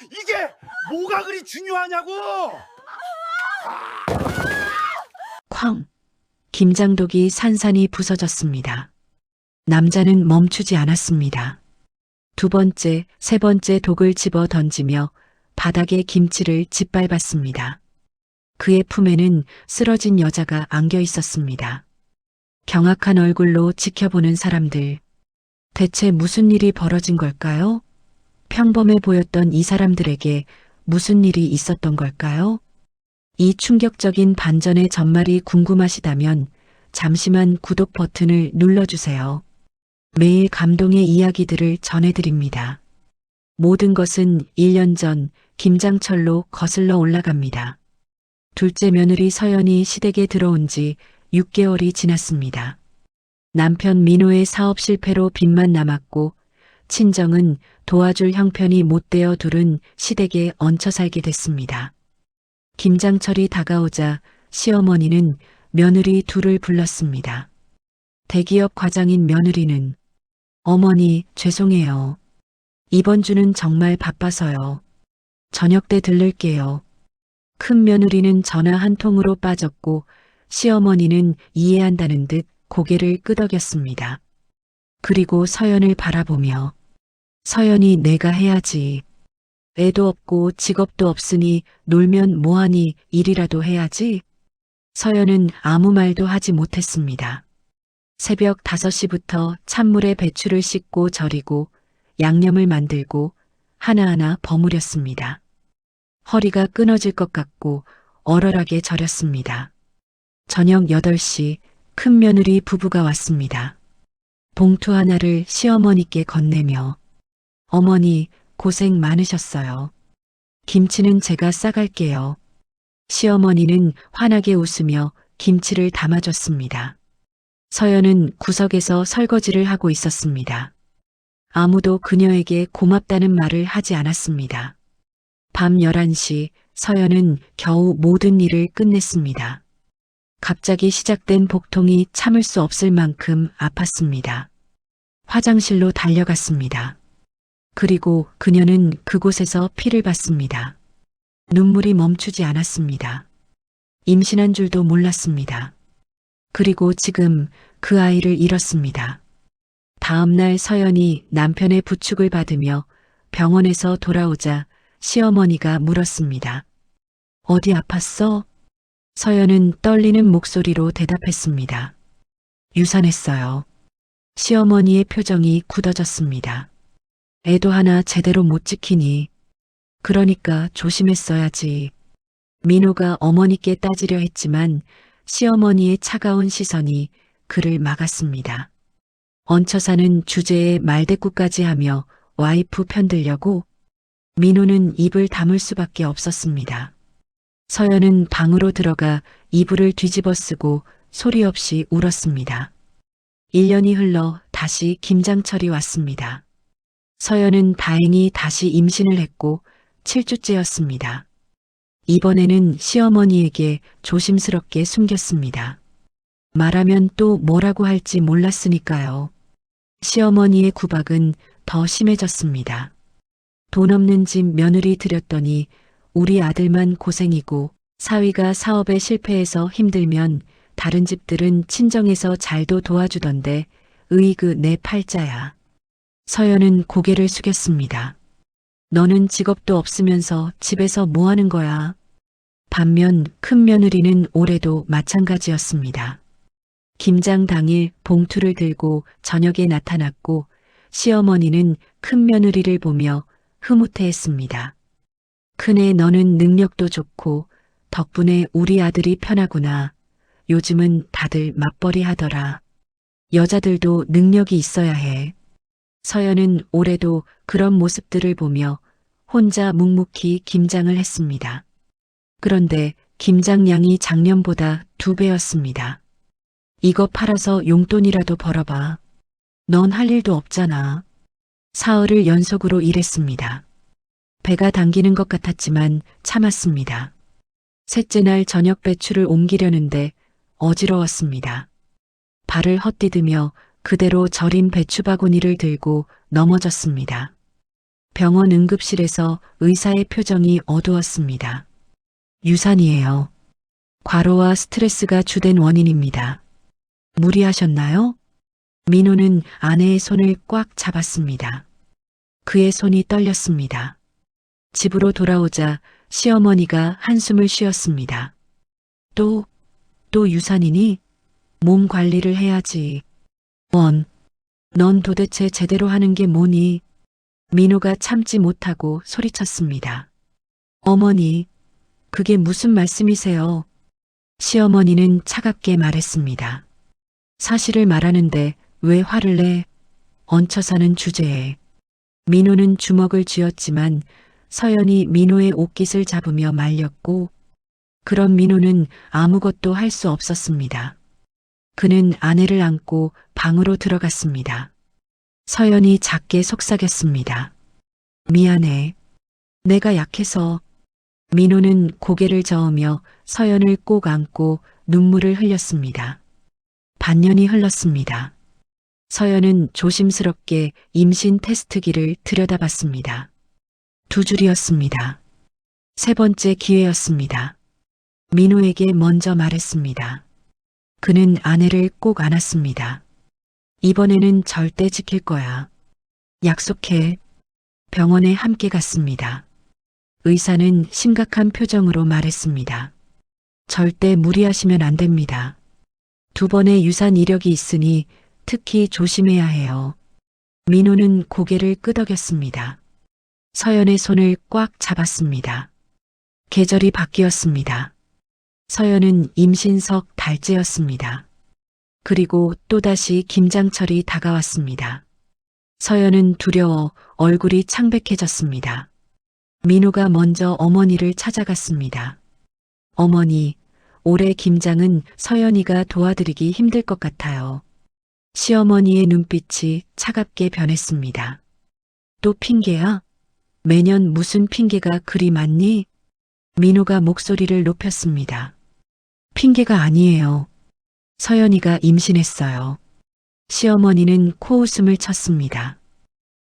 이게 뭐가 그리 중요하냐고! 쾅! 김장독이 산산이 부서졌습니다. 남자는 멈추지 않았습니다. 두 번째, 세 번째 독을 집어 던지며 바닥에 김치를 짓밟았습니다. 그의 품에는 쓰러진 여자가 안겨 있었습니다. 경악한 얼굴로 지켜보는 사람들. 대체 무슨 일이 벌어진 걸까요? 평범해 보였던 이 사람들에게 무슨 일이 있었던 걸까요? 이 충격적인 반전의 전말이 궁금하시다면 잠시만 구독 버튼을 눌러주세요. 매일 감동의 이야기들을 전해드립니다. 모든 것은 1년 전 김장철로 거슬러 올라갑니다. 둘째 며느리 서연이 시댁에 들어온 지 6개월이 지났습니다. 남편 민호의 사업 실패로 빚만 남았고 친정은 도와줄 형편이 못되어 둘은 시댁에 얹혀 살게 됐습니다. 김장철이 다가오자 시어머니는 며느리 둘을 불렀습니다. 대기업 과장인 며느리는 어머니 죄송해요. 이번 주는 정말 바빠서요. 저녁 때 들를게요. 큰 며느리는 전화 한 통으로 빠졌고 시어머니는 이해한다는 듯 고개를 끄덕였습니다. 그리고 서연을 바라보며 서연이 내가 해야지. 애도 없고 직업도 없으니 놀면 뭐하니 일이라도 해야지. 서연은 아무 말도 하지 못했습니다. 새벽 5시부터 찬물에 배추를 씻고 절이고 양념을 만들고 하나하나 버무렸습니다. 허리가 끊어질 것 같고 얼얼하게 절였습니다. 저녁 8시 큰 며느리 부부가 왔습니다. 봉투 하나를 시어머니께 건네며 어머니 고생 많으셨어요. 김치는 제가 싸갈게요. 시어머니는 환하게 웃으며 김치를 담아줬습니다. 서연은 구석에서 설거지를 하고 있었습니다. 아무도 그녀에게 고맙다는 말을 하지 않았습니다. 밤 11시 서연은 겨우 모든 일을 끝냈습니다. 갑자기 시작된 복통이 참을 수 없을 만큼 아팠습니다. 화장실로 달려갔습니다. 그리고 그녀는 그곳에서 피를 봤습니다. 눈물이 멈추지 않았습니다. 임신한 줄도 몰랐습니다. 그리고 지금 그 아이를 잃었습니다. 다음 날 서연이 남편의 부축을 받으며 병원에서 돌아오자 시어머니가 물었습니다. 어디 아팠어? 서연은 떨리는 목소리로 대답했습니다. 유산했어요. 시어머니의 표정이 굳어졌습니다. 애도 하나 제대로 못 지키니. 그러니까 조심했어야지. 민호가 어머니께 따지려 했지만 시어머니의 차가운 시선이 그를 막았습니다. 얹혀 사는 주제에 말대꾸까지 하며 와이프 편들려고. 민호는 입을 다물 수밖에 없었습니다. 서연은 방으로 들어가 이불을 뒤집어 쓰고 소리 없이 울었습니다. 1년이 흘러 다시 김장철이 왔습니다. 서연은 다행히 다시 임신을 했고 7주째였습니다. 이번에는 시어머니에게 조심스럽게 숨겼습니다. 말하면 또 뭐라고 할지 몰랐으니까요. 시어머니의 구박은 더 심해졌습니다. 돈 없는 집 며느리 들였더니 우리 아들만 고생이고 사위가 사업에 실패해서 힘들면 다른 집들은 친정에서 잘도 도와주던데 으이그 내 팔자야. 서연은 고개를 숙였습니다. 너는 직업도 없으면서 집에서 뭐 하는 거야? 반면 큰 며느리는 올해도 마찬가지였습니다. 김장 당일 봉투를 들고 저녁에 나타났고 시어머니는 큰 며느리를 보며 흐뭇해했습니다. 큰애 너는 능력도 좋고 덕분에 우리 아들이 편하구나. 요즘은 다들 맞벌이 하더라. 여자들도 능력이 있어야 해. 서연은 올해도 그런 모습들을 보며 혼자 묵묵히 김장을 했습니다. 그런데 김장량이 작년보다 2배였습니다. 이거 팔아서 용돈이라도 벌어봐. 넌 할 일도 없잖아. 사흘을 연속으로 일했습니다. 배가 당기는 것 같았지만 참았습니다. 셋째 날 저녁 배추를 옮기려는데 어지러웠습니다. 발을 헛디디며 그대로 절인 배추 바구니를 들고 넘어졌습니다. 병원 응급실에서 의사의 표정이 어두웠습니다. 유산이에요. 과로와 스트레스가 주된 원인입니다. 무리하셨나요? 민호는 아내의 손을 꽉 잡았습니다. 그의 손이 떨렸습니다. 집으로 돌아오자 시어머니가 한숨을 쉬었습니다. 또 유산이니? 몸 관리를 해야지. 넌 도대체 제대로 하는 게 뭐니? 민호가 참지 못하고 소리쳤습니다. 어머니, 그게 무슨 말씀이세요? 시어머니는 차갑게 말했습니다. 사실을 말하는데 왜 화를 내? 얹혀 사는 주제에. 민호는 주먹을 쥐었지만 서연이 민호의 옷깃을 잡으며 말렸고, 그런 민호는 아무것도 할 수 없었습니다. 그는 아내를 안고 방으로 들어갔습니다. 서연이 작게 속삭였습니다. 미안해. 내가 약해서. 민호는 고개를 저으며 서연을 꼭 안고 눈물을 흘렸습니다. 반년이 흘렀습니다. 서연은 조심스럽게 임신 테스트기를 들여다봤습니다. 2줄이었습니다. 3번째 기회였습니다. 민호에게 먼저 말했습니다. 그는 아내를 꼭 안았습니다. 이번에는 절대 지킬 거야. 약속해. 병원에 함께 갔습니다. 의사는 심각한 표정으로 말했습니다. 절대 무리하시면 안 됩니다. 2번의 유산 이력이 있으니 특히 조심해야 해요. 민호는 고개를 끄덕였습니다. 서연의 손을 꽉 잡았습니다. 계절이 바뀌었습니다. 서연은 임신석 달째였습니다. 그리고 또다시 김장철이 다가왔습니다. 서연은 두려워 얼굴이 창백해졌습니다. 민호가 먼저 어머니를 찾아갔습니다. 어머니, 올해 김장은 서연이가 도와드리기 힘들 것 같아요. 시어머니의 눈빛이 차갑게 변했습니다. 또 핑계야? 매년 무슨 핑계가 그리 많니? 민호가 목소리를 높였습니다. 핑계가 아니에요. 서연이가 임신했어요. 시어머니는 코웃음을 쳤습니다.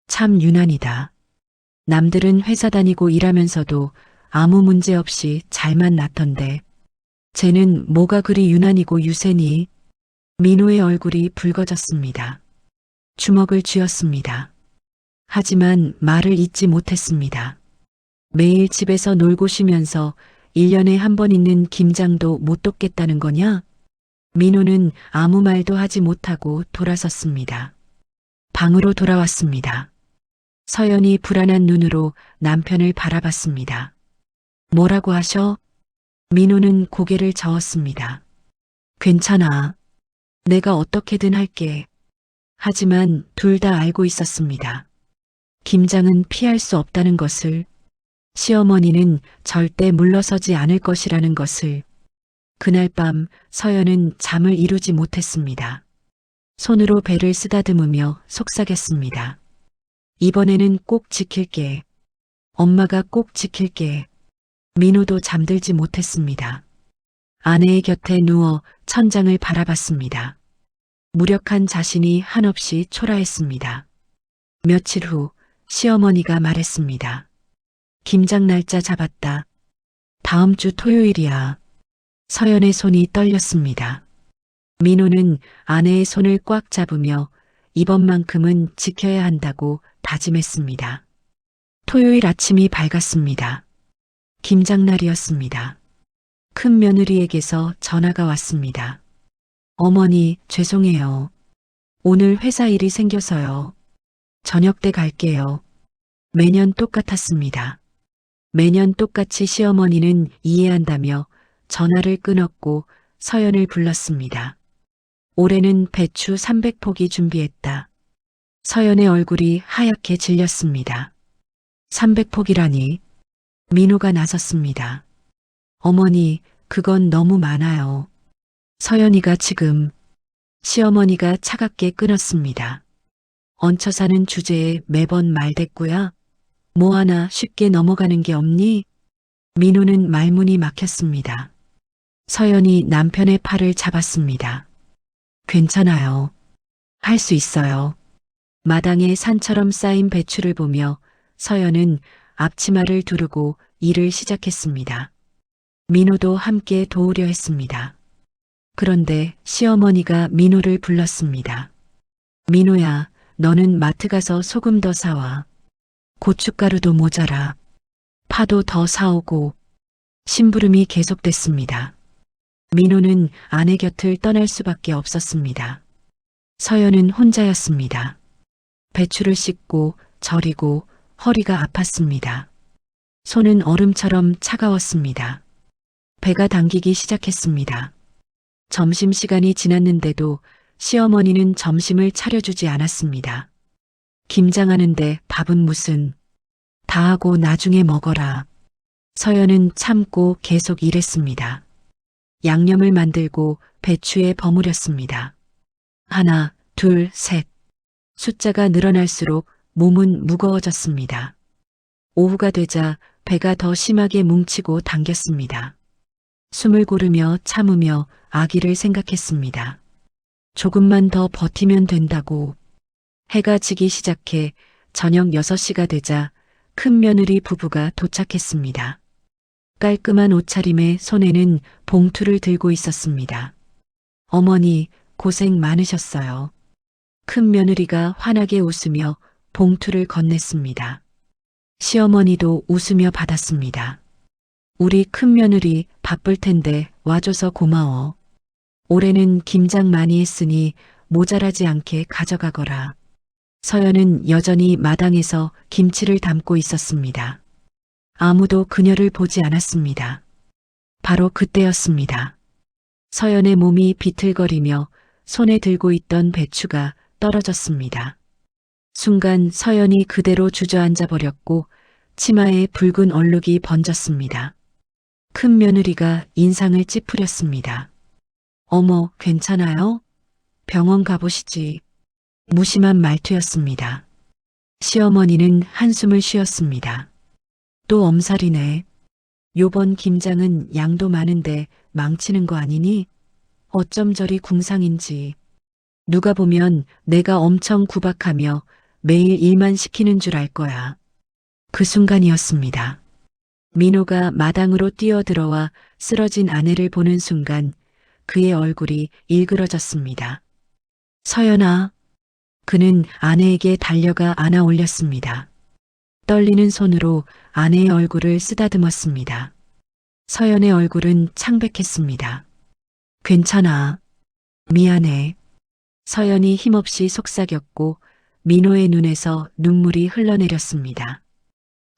참 유난이다. 남들은 회사 다니고 일하면서도 아무 문제 없이 잘만 낳던데 쟤는 뭐가 그리 유난이고 유세니? 민호의 얼굴이 붉어졌습니다. 주먹을 쥐었습니다. 하지만 말을 잇지 못했습니다. 매일 집에서 놀고 쉬면서 1년에 한 번 있는 김장도 못 돕겠다는 거냐? 민호는 아무 말도 하지 못하고 돌아섰습니다. 방으로 돌아왔습니다. 서연이 불안한 눈으로 남편을 바라봤습니다. 뭐라고 하셔? 민호는 고개를 저었습니다. 괜찮아. 내가 어떻게든 할게. 하지만 둘 다 알고 있었습니다. 김장은 피할 수 없다는 것을, 시어머니는 절대 물러서지 않을 것이라는 것을. 그날 밤 서연은 잠을 이루지 못했습니다. 손으로 배를 쓰다듬으며 속삭였습니다. 이번에는 꼭 지킬게. 엄마가 꼭 지킬게. 민호도 잠들지 못했습니다. 아내의 곁에 누워 천장을 바라봤습니다. 무력한 자신이 한없이 초라했습니다. 며칠 후 시어머니가 말했습니다. 김장 날짜 잡았다. 다음 주 토요일이야. 서연의 손이 떨렸습니다. 민호는 아내의 손을 꽉 잡으며 이번만큼은 지켜야 한다고 다짐했습니다. 토요일 아침이 밝았습니다. 김장날이었습니다. 큰 며느리에게서 전화가 왔습니다. 어머니, 죄송해요. 오늘 회사 일이 생겨서요. 저녁 때 갈게요. 매년 똑같았습니다. 매년 똑같이 시어머니는 이해한다며 전화를 끊었고 서연을 불렀습니다. 올해는 배추 300포기 준비했다. 서연의 얼굴이 하얗게 질렸습니다. 300포기라니. 민호가 나섰습니다. 어머니, 그건 너무 많아요. 서연이가 지금. 시어머니가 차갑게 끊었습니다. 얹혀 사는 주제에 매번 말대꾸야? 뭐 하나 쉽게 넘어가는 게 없니? 민호는 말문이 막혔습니다. 서연이 남편의 팔을 잡았습니다. 괜찮아요. 할 수 있어요. 마당에 산처럼 쌓인 배추를 보며 서연은 앞치마를 두르고 일을 시작했습니다. 민호도 함께 도우려 했습니다. 그런데 시어머니가 민호를 불렀습니다. 민호야, 너는 마트 가서 소금 더 사와. 고춧가루도 모자라. 파도 더 사오고. 심부름이 계속됐습니다. 민호는 아내 곁을 떠날 수밖에 없었습니다. 서연은 혼자였습니다. 배추를 씻고 절이고 허리가 아팠습니다. 손은 얼음처럼 차가웠습니다. 배가 당기기 시작했습니다. 점심시간이 지났는데도 시어머니는 점심을 차려주지 않았습니다. 김장하는데 밥은 무슨, 다 하고 나중에 먹어라. 서연은 참고 계속 일했습니다. 양념을 만들고 배추에 버무렸습니다. 하나, 둘, 셋. 숫자가 늘어날수록 몸은 무거워졌습니다. 오후가 되자 배가 더 심하게 뭉치고 당겼습니다. 숨을 고르며 참으며 아기를 생각했습니다. 조금만 더 버티면 된다고. 해가 지기 시작해 저녁 6시가 되자 큰 며느리 부부가 도착했습니다. 깔끔한 옷차림에 손에는 봉투를 들고 있었습니다. 어머니, 고생 많으셨어요. 큰 며느리가 환하게 웃으며 봉투를 건넸습니다. 시어머니도 웃으며 받았습니다. 우리 큰 며느리 바쁠 텐데 와줘서 고마워. 올해는 김장 많이 했으니 모자라지 않게 가져가거라. 서연은 여전히 마당에서 김치를 담고 있었습니다. 아무도 그녀를 보지 않았습니다. 바로 그때였습니다. 서연의 몸이 비틀거리며 손에 들고 있던 배추가 떨어졌습니다. 순간 서연이 그대로 주저앉아 버렸고 치마에 붉은 얼룩이 번졌습니다. 큰 며느리가 인상을 찌푸렸습니다. 어머, 괜찮아요? 병원 가보시지. 무심한 말투였습니다. 시어머니는 한숨을 쉬었습니다. 또 엄살이네. 요번 김장은 양도 많은데 망치는 거 아니니? 어쩜 저리 궁상인지. 누가 보면 내가 엄청 구박하며 매일 일만 시키는 줄 알 거야. 그 순간이었습니다. 민호가 마당으로 뛰어들어와 쓰러진 아내를 보는 순간 그의 얼굴이 일그러졌습니다. 서연아. 그는 아내에게 달려가 안아 올렸습니다. 떨리는 손으로 아내의 얼굴을 쓰다듬었습니다. 서연의 얼굴은 창백했습니다. 괜찮아. 미안해. 서연이 힘없이 속삭였고 민호의 눈에서 눈물이 흘러내렸습니다.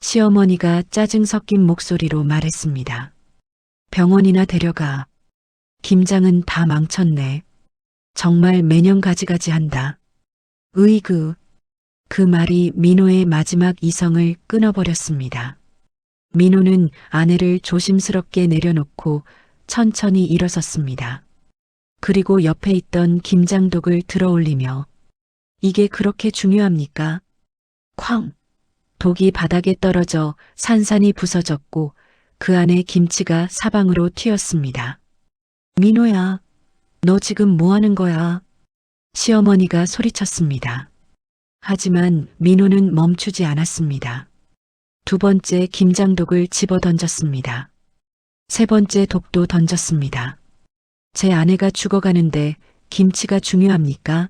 시어머니가 짜증 섞인 목소리로 말했습니다. 병원이나 데려가. 김장은 다 망쳤네. 정말 매년 가지가지 한다. 으이그. 그 말이 민호의 마지막 이성을 끊어버렸습니다. 민호는 아내를 조심스럽게 내려놓고 천천히 일어섰습니다. 그리고 옆에 있던 김장독을 들어올리며 이게 그렇게 중요합니까? 쾅! 독이 바닥에 떨어져 산산이 부서졌고 그 안에 김치가 사방으로 튀었습니다. 민호야, 너 지금 뭐 하는 거야? 시어머니가 소리쳤습니다. 하지만 민호는 멈추지 않았습니다. 두 번째 김장독을 집어 던졌습니다. 세 번째 독도 던졌습니다. 제 아내가 죽어가는데 김치가 중요합니까?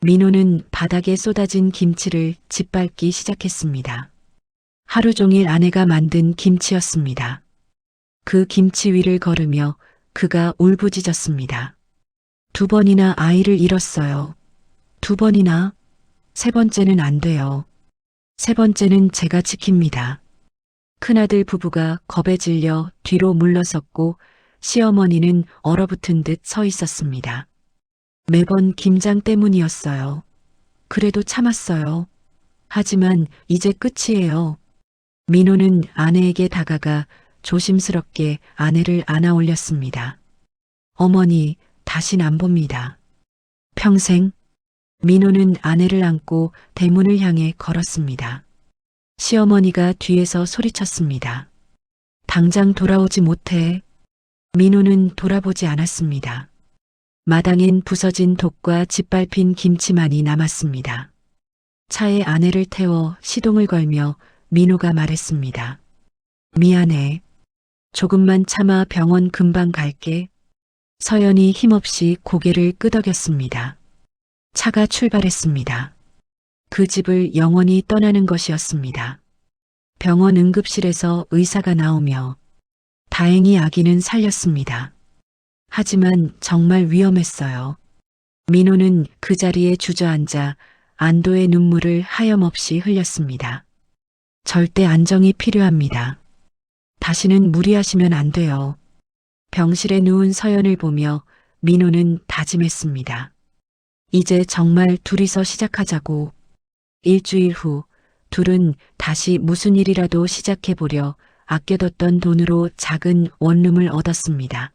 민호는 바닥에 쏟아진 김치를 짓밟기 시작했습니다. 하루 종일 아내가 만든 김치였습니다. 그 김치 위를 걸으며 그가 울부짖었습니다. 2번이나 아이를 잃었어요. 2번이나. 세 번째는 안 돼요. 세 번째는 제가 지킵니다. 큰아들 부부가 겁에 질려 뒤로 물러섰고 시어머니는 얼어붙은 듯 서 있었습니다. 매번 김장 때문이었어요. 그래도 참았어요. 하지만 이제 끝이에요. 민호는 아내에게 다가가 조심스럽게 아내를 안아 올렸습니다. 어머니, 다신 안 봅니다. 평생. 민호는 아내를 안고 대문을 향해 걸었습니다. 시어머니가 뒤에서 소리쳤습니다. 당장 돌아오지 못해. 민호는 돌아보지 않았습니다. 마당엔 부서진 독과 짓밟힌 김치만이 남았습니다. 차에 아내를 태워 시동을 걸며 민호가 말했습니다. 미안해. 조금만 참아 병원 금방 갈게. 서연이 힘없이 고개를 끄덕였습니다. 차가 출발했습니다. 그 집을 영원히 떠나는 것이었습니다. 병원 응급실에서 의사가 나오며 다행히 아기는 살렸습니다. 하지만 정말 위험했어요. 민호는 그 자리에 주저앉아 안도의 눈물을 하염없이 흘렸습니다. 절대 안정이 필요합니다. 다시는 무리하시면 안 돼요. 병실에 누운 서연을 보며 민호는 다짐했습니다. 이제 정말 둘이서 시작하자고. 일주일 후 둘은 다시 무슨 일이라도 시작해보려 아껴뒀던 돈으로 작은 원룸을 얻었습니다.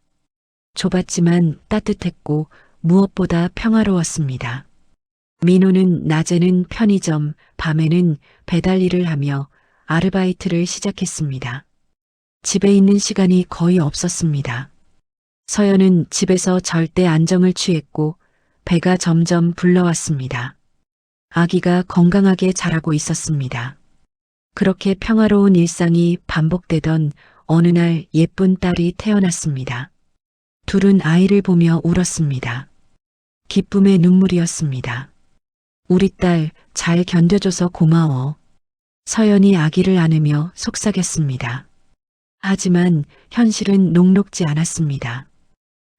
좁았지만 따뜻했고 무엇보다 평화로웠습니다. 민호는 낮에는 편의점, 밤에는 배달 일을 하며 아르바이트를 시작했습니다. 집에 있는 시간이 거의 없었습니다. 서연은 집에서 절대 안정을 취했고 배가 점점 불러왔습니다. 아기가 건강하게 자라고 있었습니다. 그렇게 평화로운 일상이 반복되던 어느 날 예쁜 딸이 태어났습니다. 둘은 아이를 보며 울었습니다. 기쁨의 눈물이었습니다. 우리 딸 잘 견뎌줘서 고마워. 서연이 아기를 안으며 속삭였습니다. 하지만 현실은 녹록지 않았습니다.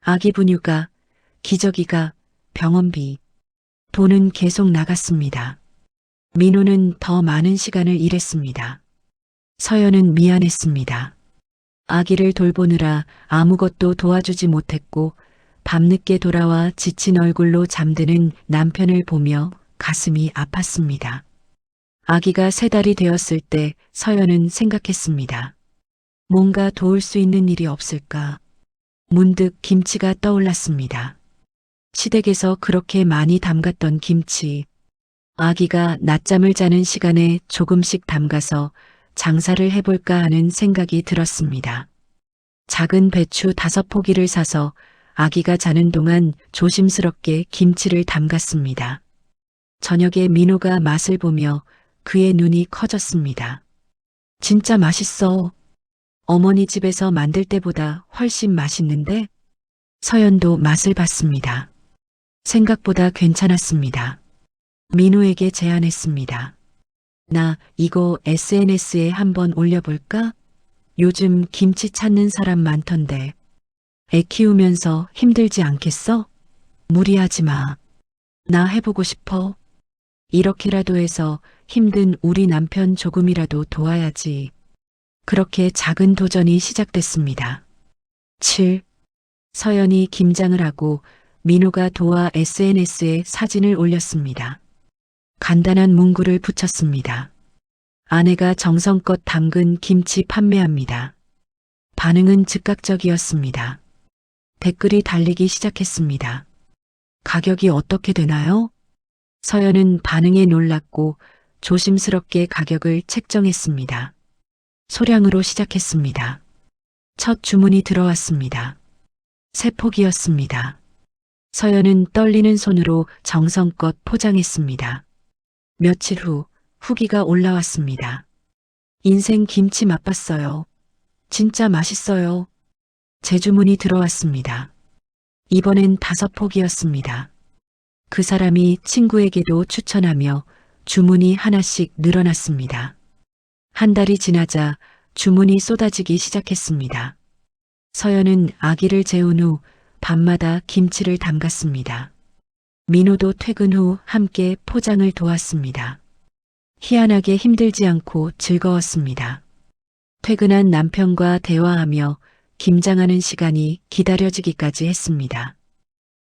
아기 분유가, 기저귀가, 병원비, 돈은 계속 나갔습니다. 민호는 더 많은 시간을 일했습니다. 서연은 미안했습니다. 아기를 돌보느라 아무것도 도와주지 못했고 밤늦게 돌아와 지친 얼굴로 잠드는 남편을 보며 가슴이 아팠습니다. 아기가 3달이 되었을 때 서연은 생각했습니다. 뭔가 도울 수 있는 일이 없을까? 문득 김치가 떠올랐습니다. 시댁에서 그렇게 많이 담갔던 김치. 아기가 낮잠을 자는 시간에 조금씩 담가서 장사를 해볼까 하는 생각이 들었습니다. 작은 배추 5포기를 사서 아기가 자는 동안 조심스럽게 김치를 담갔습니다. 저녁에 민호가 맛을 보며 그의 눈이 커졌습니다. 진짜 맛있어. 어머니 집에서 만들 때보다 훨씬 맛있는데? 서연도 맛을 봤습니다. 생각보다 괜찮았습니다. 민호에게 제안했습니다. 나 이거 SNS에 한번 올려볼까? 요즘 김치 찾는 사람 많던데. 애 키우면서 힘들지 않겠어? 무리하지 마. 나 해보고 싶어. 이렇게라도 해서 힘든 우리 남편 조금이라도 도와야지. 그렇게 작은 도전이 시작됐습니다. 7. 서연이 김장을 하고 민호가 도와 SNS에 사진을 올렸습니다. 간단한 문구를 붙였습니다. 아내가 정성껏 담근 김치 판매합니다. 반응은 즉각적이었습니다. 댓글이 달리기 시작했습니다. 가격이 어떻게 되나요? 서연은 반응에 놀랐고 조심스럽게 가격을 책정했습니다. 소량으로 시작했습니다. 첫 주문이 들어왔습니다. 3포기였습니다. 서연은 떨리는 손으로 정성껏 포장했습니다. 며칠 후 후기가 올라왔습니다. 인생 김치 맛봤어요. 진짜 맛있어요. 재주문이 들어왔습니다. 이번엔 5포기였습니다. 그 사람이 친구에게도 추천하며 주문이 하나씩 늘어났습니다. 한 달이 지나자 주문이 쏟아지기 시작했습니다. 서연은 아기를 재운 후 밤마다 김치를 담갔습니다. 민호도 퇴근 후 함께 포장을 도왔습니다. 희한하게 힘들지 않고 즐거웠습니다. 퇴근한 남편과 대화하며 김장하는 시간이 기다려지기까지 했습니다.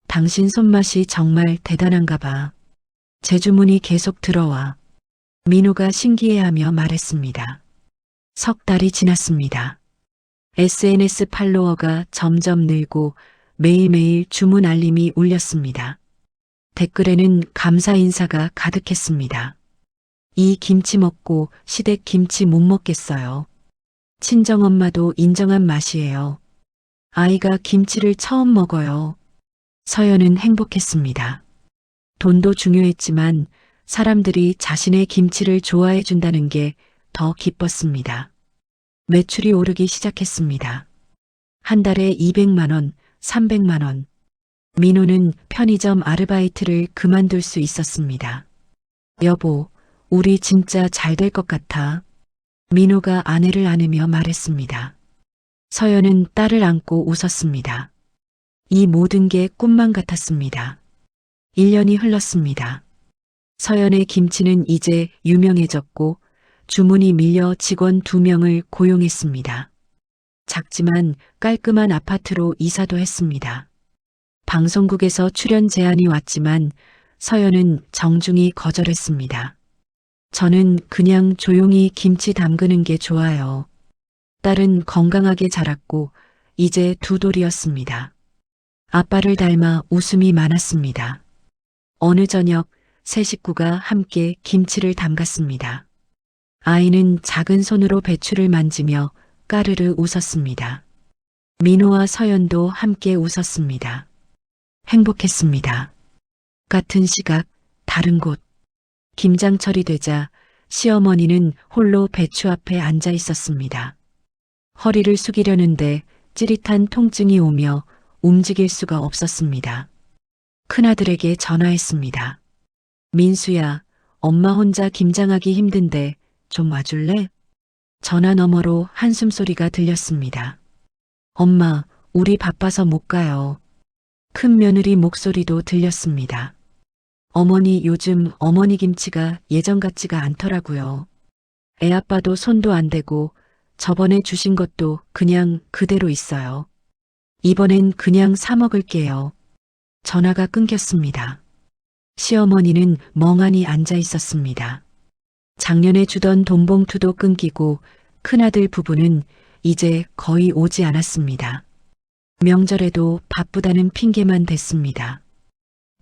당신 손맛이 정말 대단한가 봐. 재주문이 계속 들어와. 민호가 신기해하며 말했습니다. 석 달이 지났습니다. SNS 팔로워가 점점 늘고 매일매일 주문 알림이 울렸습니다. 댓글에는 감사 인사가 가득했습니다. 이 김치 먹고 시댁 김치 못 먹겠어요. 친정엄마도 인정한 맛이에요. 아이가 김치를 처음 먹어요. 서연은 행복했습니다. 돈도 중요했지만 사람들이 자신의 김치를 좋아해 준다는 게 더 기뻤습니다. 매출이 오르기 시작했습니다. 한 달에 200만 원, 300만 원. 민호는 편의점 아르바이트를 그만둘 수 있었습니다. 여보, 우리 진짜 잘 될 것 같아. 민호가 아내를 안으며 말했습니다. 서연은 딸을 안고 웃었습니다. 이 모든 게 꿈만 같았습니다. 1년이 흘렀습니다. 서연의 김치는 이제 유명해졌고 주문이 밀려 직원 2명을 고용했습니다. 작지만 깔끔한 아파트로 이사도 했습니다. 방송국에서 출연 제안이 왔지만 서연은 정중히 거절했습니다. 저는 그냥 조용히 김치 담그는 게 좋아요. 딸은 건강하게 자랐고 이제 2돌이었습니다. 아빠를 닮아 웃음이 많았습니다. 어느 저녁 세 식구가 함께 김치를 담갔습니다. 아이는 작은 손으로 배추를 만지며 까르르 웃었습니다. 민호와 서연도 함께 웃었습니다. 행복했습니다. 같은 시각, 다른 곳. 김장철이 되자 시어머니는 홀로 배추 앞에 앉아 있었습니다. 허리를 숙이려는데 찌릿한 통증이 오며 움직일 수가 없었습니다. 큰아들에게 전화했습니다. 민수야, 엄마 혼자 김장하기 힘든데 좀 와줄래? 전화 너머로 한숨 소리가 들렸습니다. 엄마, 우리 바빠서 못 가요. 큰 며느리 목소리도 들렸습니다. 어머니, 요즘 어머니 김치가 예전 같지가 않더라고요. 애아빠도 손도 안 대고 저번에 주신 것도 그냥 그대로 있어요. 이번엔 그냥 사 먹을게요. 전화가 끊겼습니다. 시어머니는 멍하니 앉아 있었습니다. 작년에 주던 돈봉투도 끊기고 큰아들 부부는 이제 거의 오지 않았습니다. 명절에도 바쁘다는 핑계만 댔습니다.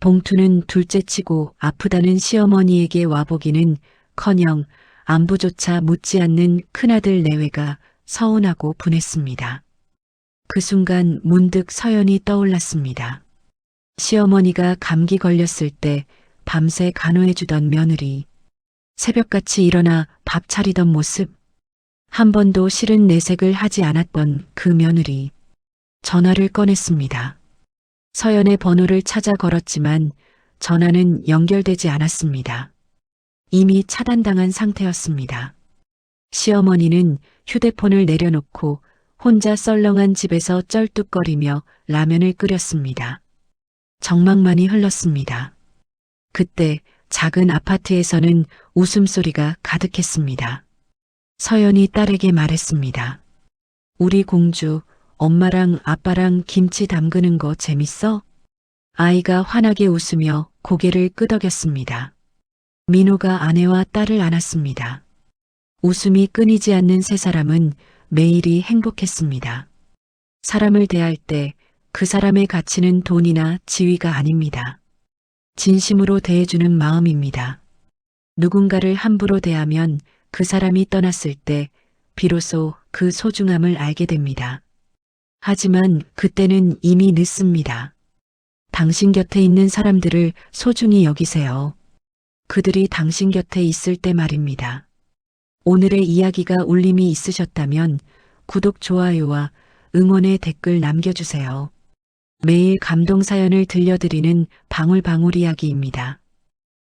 봉투는 둘째치고 아프다는 시어머니에게 와보기는 커녕 안부조차 묻지 않는 큰아들 내외가 서운하고 분했습니다. 그 순간 문득 서연이 떠올랐습니다. 시어머니가 감기 걸렸을 때 밤새 간호해주던 며느리, 새벽같이 일어나 밥 차리던 모습, 한 번도 싫은 내색을 하지 않았던 그 며느리. 전화를 꺼냈습니다. 서연의 번호를 찾아 걸었지만 전화는 연결되지 않았습니다. 이미 차단당한 상태였습니다. 시어머니는 휴대폰을 내려놓고 혼자 썰렁한 집에서 쩔뚝거리며 라면을 끓였습니다. 정막만이 흘렀습니다. 그때 작은 아파트에서는 웃음소리가 가득했습니다. 서연이 딸에게 말했습니다. 우리 공주, 엄마랑 아빠랑 김치 담그는 거 재밌어? 아이가 환하게 웃으며 고개를 끄덕였습니다. 민호가 아내와 딸을 안았습니다. 웃음이 끊이지 않는 세 사람은 매일이 행복했습니다. 사람을 대할 때 그 사람의 가치는 돈이나 지위가 아닙니다. 진심으로 대해주는 마음입니다. 누군가를 함부로 대하면 그 사람이 떠났을 때 비로소 그 소중함을 알게 됩니다. 하지만 그때는 이미 늦습니다. 당신 곁에 있는 사람들을 소중히 여기세요. 그들이 당신 곁에 있을 때 말입니다. 오늘의 이야기가 울림이 있으셨다면 구독, 좋아요와 응원의 댓글 남겨주세요. 매일 감동 사연을 들려드리는 방울방울 이야기입니다.